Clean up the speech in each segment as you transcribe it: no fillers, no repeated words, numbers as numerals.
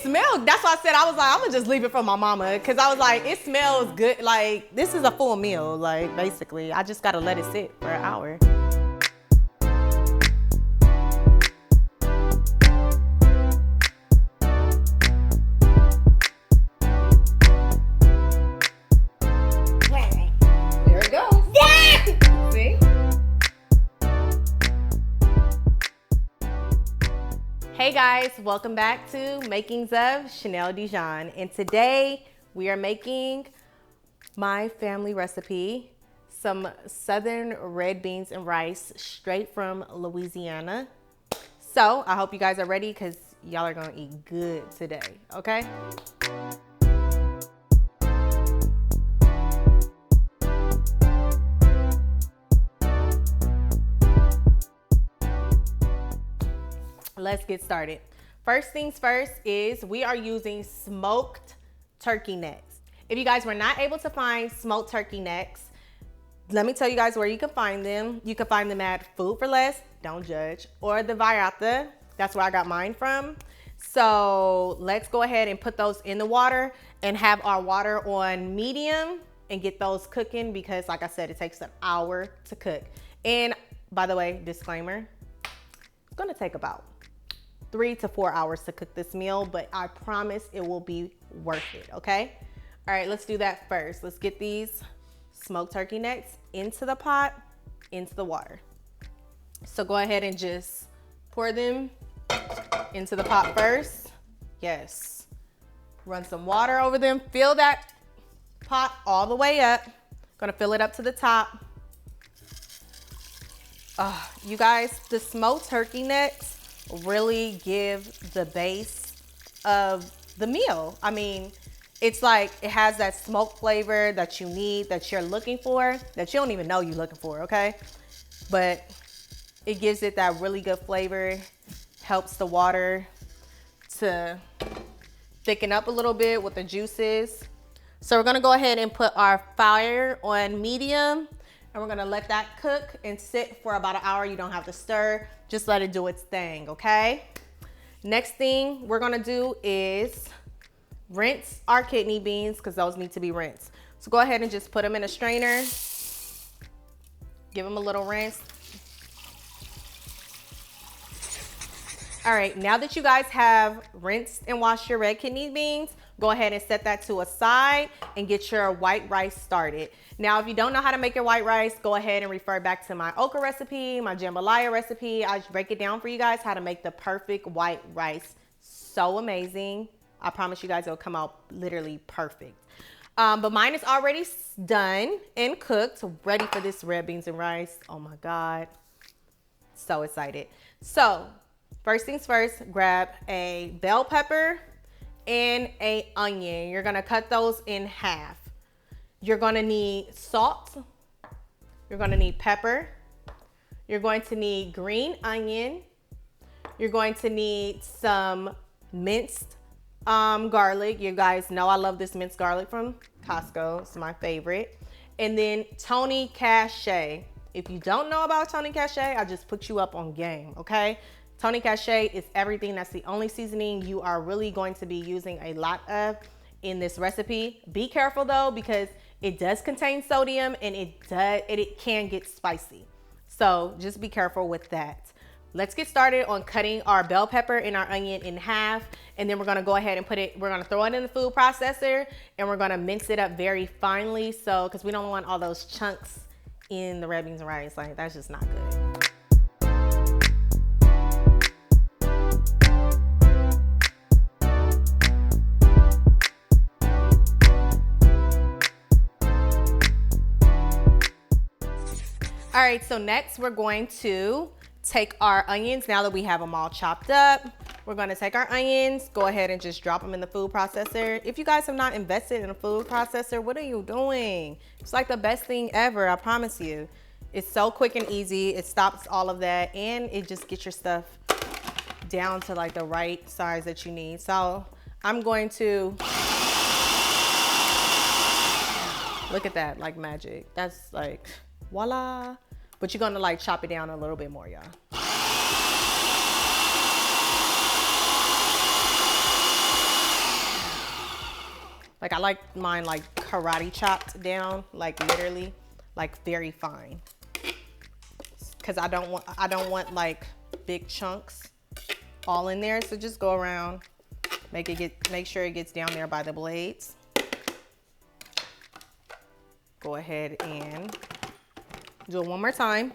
smelled, that's why I said, I was like, I'm gonna just leave it for my mama. Cause I was like, it smells good. Like, this is a full meal, like, basically. I just gotta let it sit for an hour. There it goes. Yeah! See? Hey guys, welcome back to Makings of Chanel Dijon. And today we are making my family recipe, some Southern red beans and rice straight from Louisiana. So I hope you guys are ready because y'all are gonna eat good today, okay? Let's get started. First things first is we are using smoked turkey necks. If you guys were not able to find smoked turkey necks, let me tell you guys where you can find them. You can find them at Food for Less, don't judge, or the Vallarta. That's where I got mine from. So let's go ahead and put those in the water and have our water on medium and get those cooking because like I said, it takes an hour to cook. And by the way, disclaimer, it's gonna take about 3 to 4 hours to cook this meal, but I promise it will be worth it, okay? All right, let's do that first. Let's get these smoked turkey necks into the pot, into the water. So go ahead and just pour them into the pot first. Yes. Run some water over them. Fill that pot all the way up. Gonna fill it up to the top. You guys, the smoked turkey necks really give the base of the meal. I mean, it's like it has that smoke flavor that you need, that you're looking for, that you don't even know you're looking for, okay? But it gives it that really good flavor, helps the water to thicken up a little bit with the juices. So we're gonna go ahead and put our fire on medium and we're gonna let that cook and sit for about an hour. You don't have to stir, just let it do its thing, okay? Next thing we're gonna do is rinse our kidney beans because those need to be rinsed. So go ahead and just put them in a strainer. Give them a little rinse. All right, now that you guys have rinsed and washed your red kidney beans, go ahead and set that to a side and get your white rice started. Now, if you don't know how to make your white rice, go ahead and refer back to my okra recipe, my jambalaya recipe. I break it down for you guys how to make the perfect white rice. So amazing. I promise you guys it'll come out literally perfect. But mine is already done and cooked, ready for this red beans and rice. Oh my God, so excited. So first things first, grab a bell pepper and an onion. You're gonna cut those in half. You're gonna need salt. You're gonna need pepper. You're going to need green onion. You're going to need some minced garlic. You guys know I love this minced garlic from Costco. It's my favorite. And then Tony Chachere. If you don't know about Tony Chachere, I just put you up on game, okay? Tony Chachere is everything. That's the only seasoning you are really going to be using a lot of in this recipe. Be careful though, because it does contain sodium and it can get spicy. So just be careful with that. Let's get started on cutting our bell pepper and our onion in half. And then we're gonna go ahead and we're gonna throw it in the food processor and we're gonna mince it up very finely. So, cause we don't want all those chunks in the red beans and rice. Like that's just not good. All right, so next we're going to take our onions. Now that we have them all chopped up, we're gonna take our onions, go ahead and just drop them in the food processor. If you guys have not invested in a food processor, what are you doing? It's like the best thing ever, I promise you. It's so quick and easy. It stops all of that and it just gets your stuff down to like the right size that you need. So I'm going to, look at that, like magic. That's like, voila. But you're gonna like chop it down a little bit more, y'all. Like I like mine like karate chopped down, like literally, like very fine. Cause I don't want like big chunks all in there. So just go around, make sure it gets down there by the blades. Go ahead and do it one more time.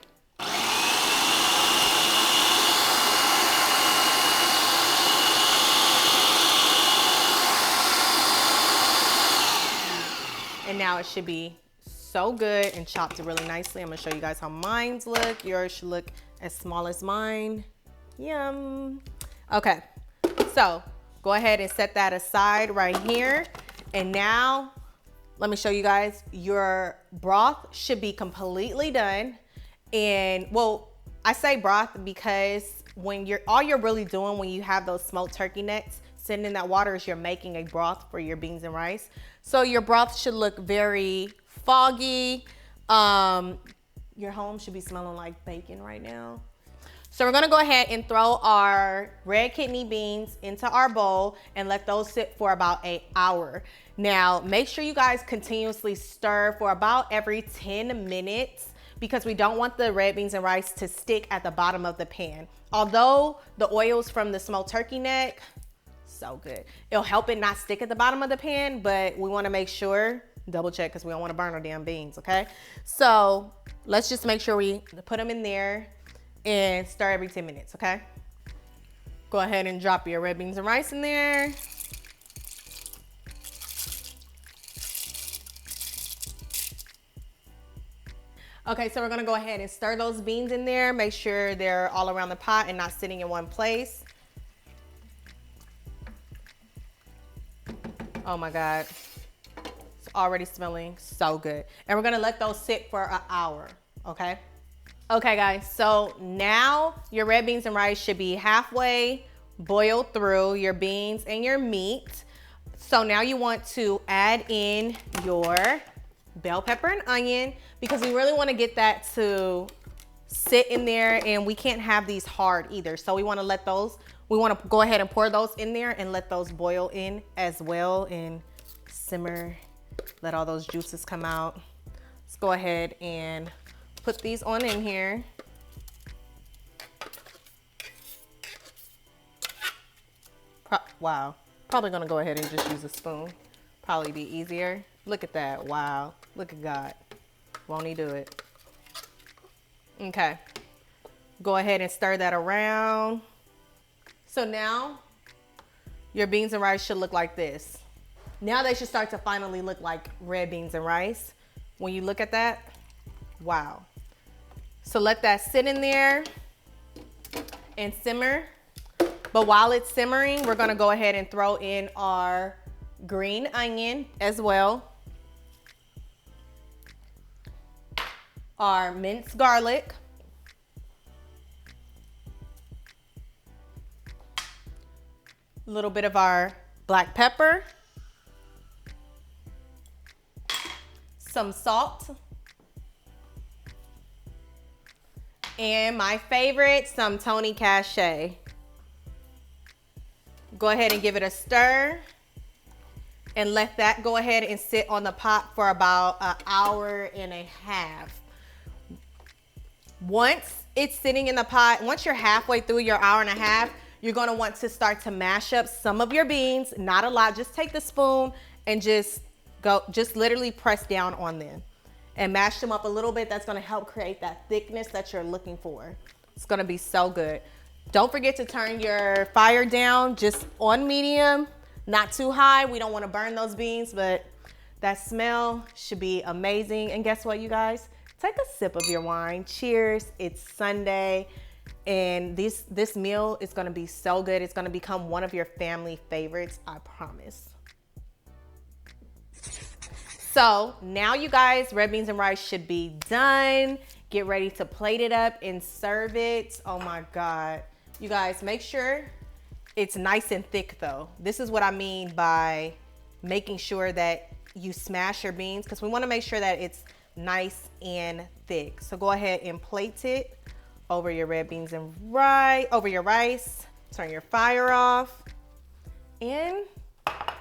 And now it should be so good and chopped really nicely. I'm gonna show you guys how mine's look. Yours should look as small as mine. Yum. Okay, so go ahead and set that aside right here. And now, let me show you guys, your broth should be completely done. And well, I say broth because when all you're really doing when you have those smoked turkey necks sitting in that water is you're making a broth for your beans and rice. So your broth should look very foggy. Your home should be smelling like bacon right now. So we're gonna go ahead and throw our red kidney beans into our bowl and let those sit for about an hour. Now, make sure you guys continuously stir for about every 10 minutes because we don't want the red beans and rice to stick at the bottom of the pan. Although the oils from the smoked turkey neck, so good. It'll help it not stick at the bottom of the pan, but we wanna make sure, double check because we don't wanna burn our damn beans, okay? So let's just make sure we put them in there and stir every 10 minutes, okay? Go ahead and drop your red beans and rice in there. Okay, so we're gonna go ahead and stir those beans in there. Make sure they're all around the pot and not sitting in one place. Oh my God, it's already smelling so good. And we're gonna let those sit for an hour, okay? Okay guys, so now your red beans and rice should be halfway boiled through your beans and your meat. So now you want to add in your bell pepper and onion because we really want to get that to sit in there, and we can't have these hard either. So we want to let those, we want to go ahead and pour those in there and let those boil in as well and simmer, let all those juices come out. Let's go ahead and put these on in here. Wow, probably gonna go ahead and just use a spoon. Probably be easier. Look at that, wow, look at God. Won't he do it? Okay, go ahead and stir that around. So now your beans and rice should look like this. Now they should start to finally look like red beans and rice. When you look at that, wow. So let that sit in there and simmer. But while it's simmering, we're gonna go ahead and throw in our green onion as well. Our minced garlic. A little bit of our black pepper. Some salt. And my favorite, some Tony Chachere. Go ahead and give it a stir and let that go ahead and sit on the pot for about an hour and a half. Once it's sitting in the pot, once you're halfway through your hour and a half, you're gonna want to start to mash up some of your beans, not a lot. Just take the spoon and just literally press down on them and mash them up a little bit. That's gonna help create that thickness that you're looking for. It's gonna be so good. Don't forget to turn your fire down just on medium, not too high. We don't wanna burn those beans, but that smell should be amazing. And guess what, you guys? Take a sip of your wine. Cheers, it's Sunday. And this meal is gonna be so good. It's gonna become one of your family favorites, I promise. So now you guys, red beans and rice should be done. Get ready to plate it up and serve it. Oh my God. You guys, make sure it's nice and thick though. This is what I mean by making sure that you smash your beans, because we wanna make sure that it's nice and thick. So go ahead and plate it over your red beans and rice, over your rice. Turn your fire off and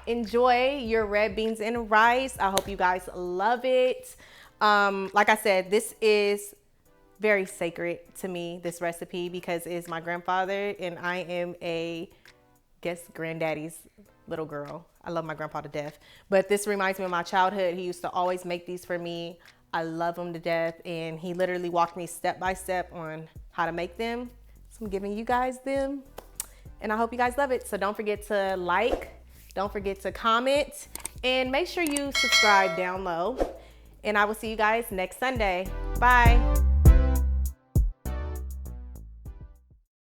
enjoy your red beans and rice. I hope you guys love it. Like I said, this is very sacred to me, this recipe, because it's my grandfather and I am guess granddaddy's little girl. I love my grandpa to death, but this reminds me of my childhood. He used to always make these for me. I love them to death, and he literally walked me step by step on how to make them. So I'm giving you guys them, and I hope you guys love it. So don't forget to like, don't forget to comment, and make sure you subscribe down low. And I will see you guys next Sunday. Bye.